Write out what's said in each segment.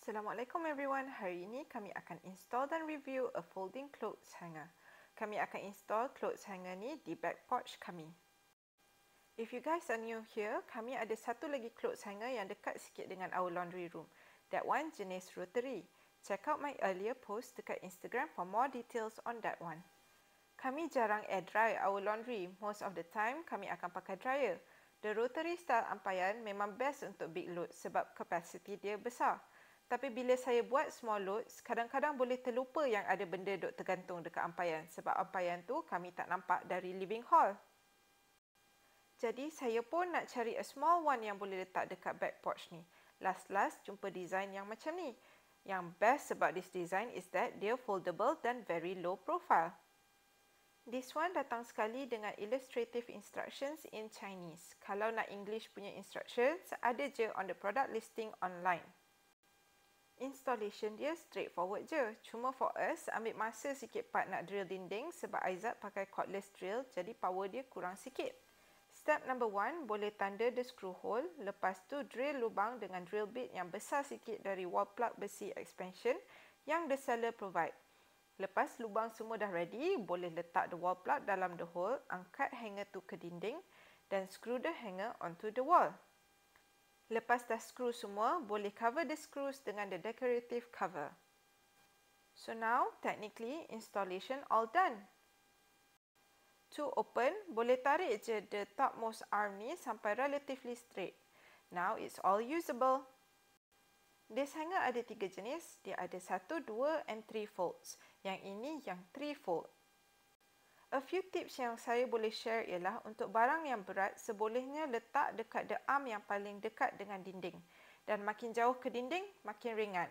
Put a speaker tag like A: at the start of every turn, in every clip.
A: Assalamualaikum everyone. Hari ini kami akan install dan review a folding clothes hanger. Kami akan install clothes hanger ni di back porch kami. If you guys are new here, kami ada satu lagi clothes hanger yang dekat sikit dengan our laundry room. That one jenis rotary. Check out my earlier post dekat Instagram for more details on that one. Kami jarang air dry our laundry. Most of the time, kami akan pakai dryer. The rotary style ampaian memang best untuk big load sebab kapasiti dia besar. Tapi bila saya buat small loads, kadang-kadang boleh terlupa yang ada benda duk tergantung dekat ampaian sebab ampaian tu kami tak nampak dari living hall. Jadi saya pun nak cari a small one yang boleh letak dekat back porch ni. Last jumpa design yang macam ni. Yang best about this design is that dia foldable dan very low profile. This one datang sekali dengan illustrative instructions in Chinese. Kalau nak English punya instructions, ada je on the product listing online. Installation dia straightforward je. Cuma for us, ambil masa sikit part nak drill dinding sebab Aizat pakai cordless drill jadi power dia kurang sikit. Step number 1, boleh tanda the screw hole. Lepas tu drill lubang dengan drill bit yang besar sikit dari wall plug besi expansion yang the seller provide. Lepas lubang semua dah ready, boleh letak the wall plug dalam the hole, angkat hanger tu ke dinding dan screw the hanger onto the wall. Lepas dah screw semua, boleh cover the screws dengan the decorative cover. So now, technically, installation all done. To open, boleh tarik je the topmost arm ni sampai relatively straight. Now, it's all usable. This hanger ada 3 jenis. Dia ada 1, 2 and 3 folds. Yang ini yang 3 fold. A few tips yang saya boleh share ialah untuk barang yang berat, sebolehnya letak dekat the arm yang paling dekat dengan dinding. Dan makin jauh ke dinding, makin ringan.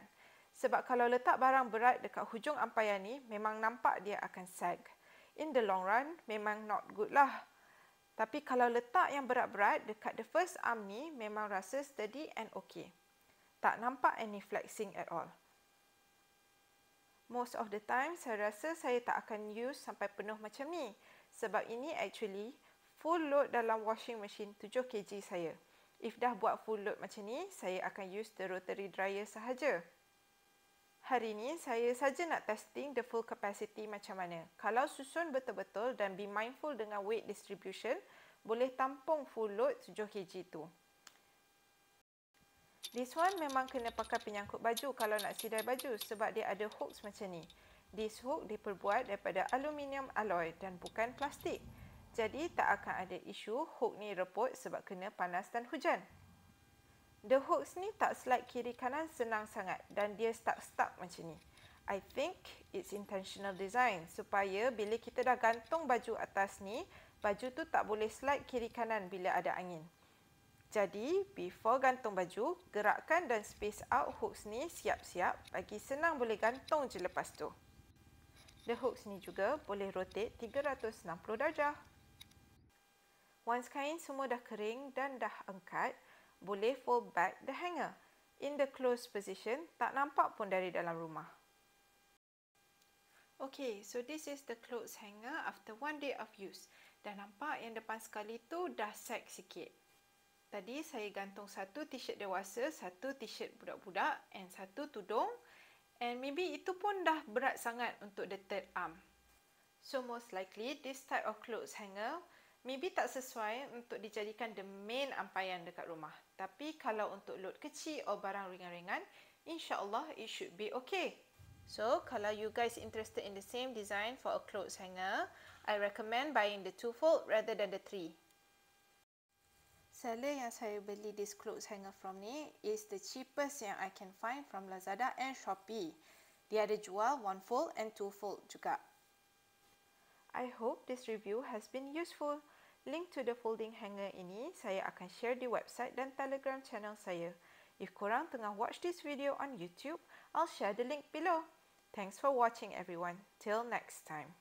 A: Sebab kalau letak barang berat dekat hujung ampaian ni, memang nampak dia akan sag. In the long run, memang not good lah. Tapi kalau letak yang berat-berat dekat the first arm ni, memang rasa steady and okay. Tak nampak any flexing at all. Most of the time, saya rasa saya tak akan use sampai penuh macam ni. Sebab ini actually full load dalam washing machine 7 kg saya. If dah buat full load macam ni, saya akan use the rotary dryer sahaja. Hari ni, saya saja nak testing the full capacity macam mana. Kalau susun betul-betul dan be mindful dengan weight distribution, boleh tampung full load 7 kg tu. This one memang kena pakai penyangkut baju kalau nak sidai baju sebab dia ada hooks macam ni. This hook diperbuat daripada aluminium alloy dan bukan plastik. Jadi tak akan ada isu hook ni reput sebab kena panas dan hujan. The hooks ni tak slide kiri kanan senang sangat dan dia stuck macam ni. I think it's intentional design supaya bila kita dah gantung baju atas ni, baju tu tak boleh slide kiri kanan bila ada angin. Jadi, before gantung baju, gerakkan dan space out hooks ni siap-siap bagi senang boleh gantung je lepas tu. The hooks ni juga boleh rotate 360 darjah. Once kain semua dah kering dan dah angkat, boleh fold back the hanger. In the closed position, tak nampak pun dari dalam rumah. Okay, so this is the clothes hanger after 1 day of use. Dah nampak yang depan sekali tu dah sag sikit. Tadi saya gantung satu t-shirt dewasa, satu t-shirt budak-budak and satu tudung. And maybe itu pun dah berat sangat untuk the third arm. So most likely this type of clothes hanger maybe tak sesuai untuk dijadikan the main ampaian dekat rumah. Tapi kalau untuk load kecil atau barang ringan-ringan, insya-Allah it should be okay. So kalau you guys interested in the same design for a clothes hanger, I recommend buying the 2 fold rather than the 3. Seller yang saya beli this clothes hanger from ni is the cheapest yang I can find from Lazada and Shopee. Dia ada jual 1 fold and 2 fold juga. I hope this review has been useful. Link to the folding hanger ini saya akan share di website dan Telegram channel saya. If korang tengah watch this video on YouTube, I'll share the link below. Thanks for watching everyone. Till next time.